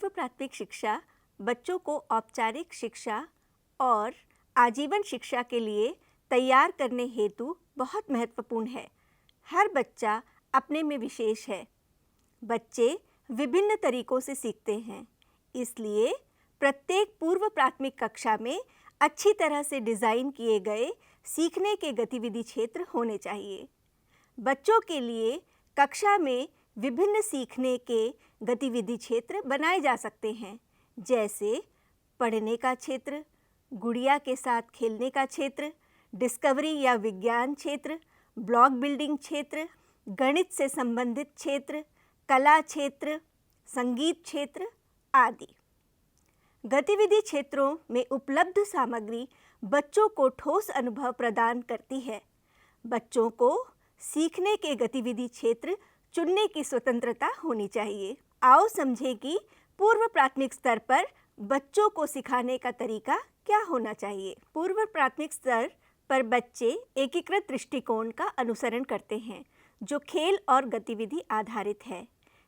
पूर्व प्राथमिक शिक्षा बच्चों को औपचारिक शिक्षा और आजीवन शिक्षा के लिए तैयार करने हेतु बहुत महत्वपूर्ण है। हर बच्चा अपने में विशेष है। बच्चे विभिन्न तरीकों से सीखते हैं, इसलिए प्रत्येक पूर्व प्राथमिक कक्षा में अच्छी तरह से डिज़ाइन किए गए सीखने के गतिविधि क्षेत्र होने चाहिए। बच्चों के लिए कक्षा में विभिन्न सीखने के गतिविधि क्षेत्र बनाए जा सकते हैं, जैसे पढ़ने का क्षेत्र, गुड़िया के साथ खेलने का क्षेत्र, डिस्कवरी या विज्ञान क्षेत्र, ब्लॉक बिल्डिंग क्षेत्र, गणित से संबंधित क्षेत्र, कला क्षेत्र, संगीत क्षेत्र आदि। गतिविधि क्षेत्रों में उपलब्ध सामग्री बच्चों को ठोस अनुभव प्रदान करती है। बच्चों को सीखने के गतिविधि क्षेत्र चुनने की स्वतंत्रता होनी चाहिए। आओ समझें कि पूर्व प्राथमिक स्तर पर बच्चों को सिखाने का तरीका क्या होना चाहिए। पूर्व प्राथमिक स्तर पर बच्चे एकीकृत दृष्टिकोण का अनुसरण करते हैं, जो खेल और गतिविधि आधारित है।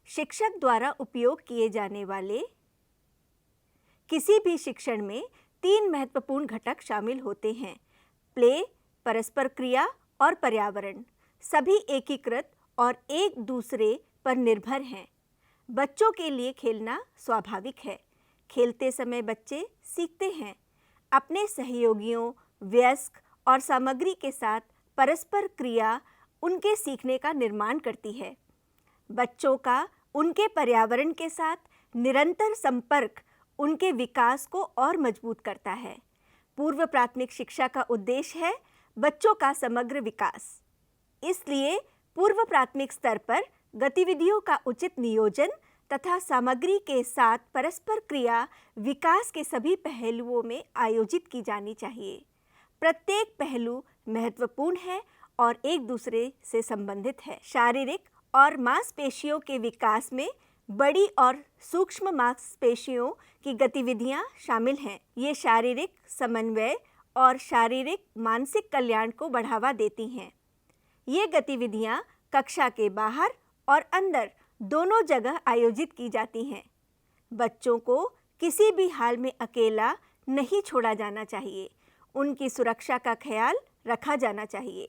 शिक्षक द्वारा उपयोग किए जाने वाले किसी भी शिक्षण में 3 महत्वपूर्ण घटक शामिल होते हैं: प्ले, परस्पर क्रिया और पर्यावरण। सभी एकीकृत और एक दूसरे पर निर्भर हैं। बच्चों के लिए खेलना स्वाभाविक है। खेलते समय बच्चे सीखते हैं। अपने सहयोगियों, वयस्क और सामग्री के साथ परस्पर क्रिया उनके सीखने का निर्माण करती है। बच्चों का उनके पर्यावरण के साथ निरंतर संपर्क उनके विकास को और मजबूत करता है। पूर्व प्राथमिक शिक्षा का उद्देश्य है बच्चों का समग्र विकास। इसलिए पूर्व प्राथमिक स्तर पर गतिविधियों का उचित नियोजन तथा सामग्री के साथ परस्पर क्रिया विकास के सभी पहलुओं में आयोजित की जानी चाहिए। प्रत्येक पहलू महत्वपूर्ण है और एक दूसरे से संबंधित है। शारीरिक और मांसपेशियों के विकास में बड़ी और सूक्ष्म मांसपेशियों की गतिविधियां शामिल हैं। ये शारीरिक समन्वय और शारीरिक मानसिक कल्याण को बढ़ावा देती हैं। ये गतिविधियां कक्षा के बाहर और अंदर दोनों जगह आयोजित की जाती हैं। बच्चों को किसी भी हाल में अकेला नहीं छोड़ा जाना चाहिए। उनकी सुरक्षा का ख्याल रखा जाना चाहिए।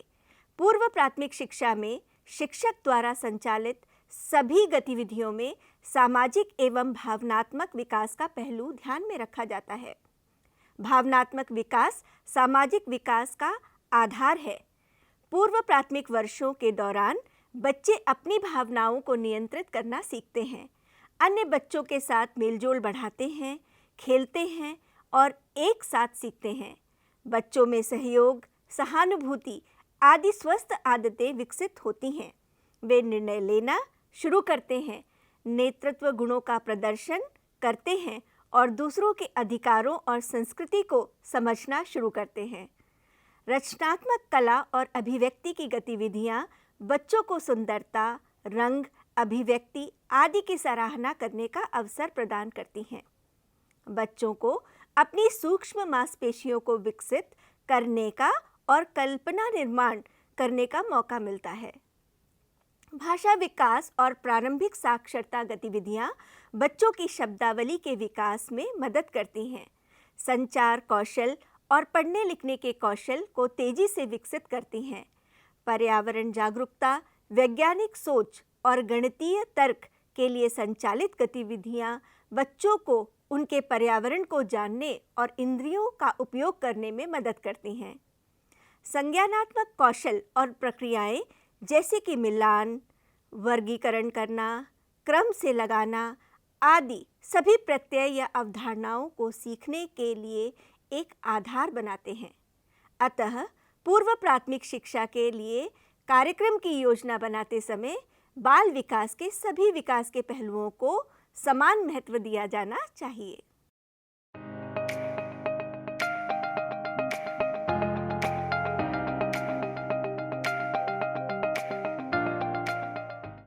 पूर्व प्राथमिक शिक्षा में शिक्षक द्वारा संचालित सभी गतिविधियों में सामाजिक एवं भावनात्मक विकास का पहलू ध्यान में रखा जाता है। भावनात्मक विकास सामाजिक विकास का आधार है। पूर्व प्राथमिक वर्षों के दौरान बच्चे अपनी भावनाओं को नियंत्रित करना सीखते हैं, अन्य बच्चों के साथ मेलजोल बढ़ाते हैं, खेलते हैं और एक साथ सीखते हैं। बच्चों में सहयोग, सहानुभूति आदि स्वस्थ आदतें विकसित होती हैं। वे निर्णय लेना शुरू करते हैं, नेतृत्व गुणों का प्रदर्शन करते हैं और दूसरों के अधिकारों और संस्कृति को समझना शुरू करते हैं। रचनात्मक कला और अभिव्यक्ति की गतिविधियां बच्चों को सुंदरता, रंग, अभिव्यक्ति आदि की सराहना करने का अवसर प्रदान करती हैं। बच्चों को अपनी सूक्ष्म मांसपेशियों को विकसित करने का और कल्पना निर्माण करने का मौका मिलता है। भाषा विकास और प्रारंभिक साक्षरता गतिविधियां बच्चों की शब्दावली के विकास में मदद करती हैं। संचार कौशल और पढ़ने लिखने के कौशल को तेजी से विकसित करती हैं। पर्यावरण जागरूकता, वैज्ञानिक सोच और गणितीय तर्क के लिए संचालित गतिविधियां बच्चों को उनके पर्यावरण को जानने और इंद्रियों का उपयोग करने में मदद करती हैं। संज्ञानात्मक कौशल और प्रक्रियाएं जैसे कि मिलान, वर्गीकरण करना, क्रम से लगाना आदि सभी प्रत्यय या अवधारणाओं को सीखने के लिए एक आधार बनाते हैं। अतः पूर्व प्राथमिक शिक्षा के लिए कार्यक्रम की योजना बनाते समय बाल विकास के सभी विकास के पहलुओं को समान महत्व दिया जाना चाहिए।